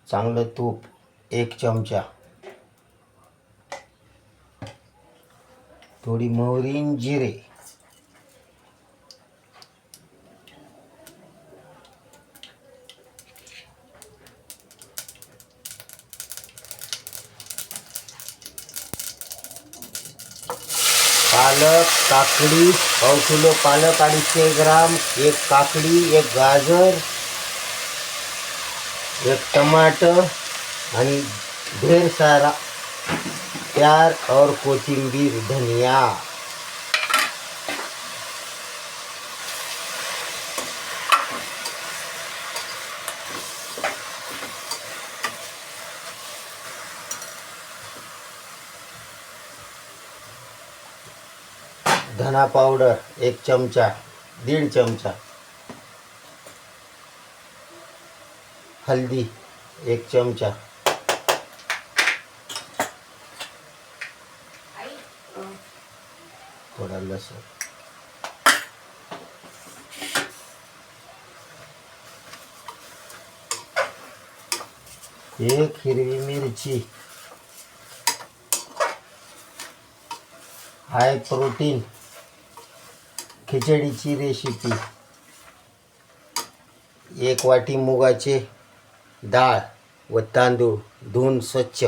चांगलं तूप 1 चमचा, थोडी मोहरी आणि जिरे, पालक, काकडी, पाव किलो पालक 250 ग्राम, 1 काकडी, 1 गाजर, 1 टमाटर आणि ढेर सारा प्याज और कोथिंबीर धनिया। धना पावडर 1 चमचा, 1.5 चमचा, हल्दी 1 चमचा, थोड़ा लसूण, 1 हिरवी मिरची। हाय प्रोटीन खिचडीची रेसिपी। 1 वाटी मुगाचे डाळ व तांदूळ धुवून स्वच्छ,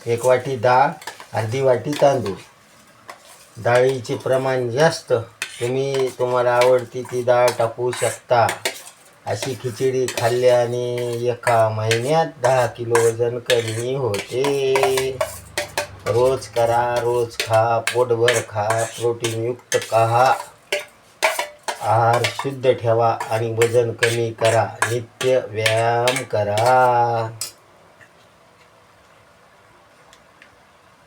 1 वाटी डाळ, अर्धी वाटी तांदूळ। डाळीचे प्रमाण जास्त, तुम्हाला आवडती ती डाळ टाकू शकता। अशी खिचडी खाल्ल्याने एका महिन्यात 10 किलो वजन कमी होते। रोज करा, रोज खा, पोटभर खा, प्रोटीनयुक्त खा, आहार शुद्ध ठेवा आणि वजन कमी करा, नित्य व्यायाम करा।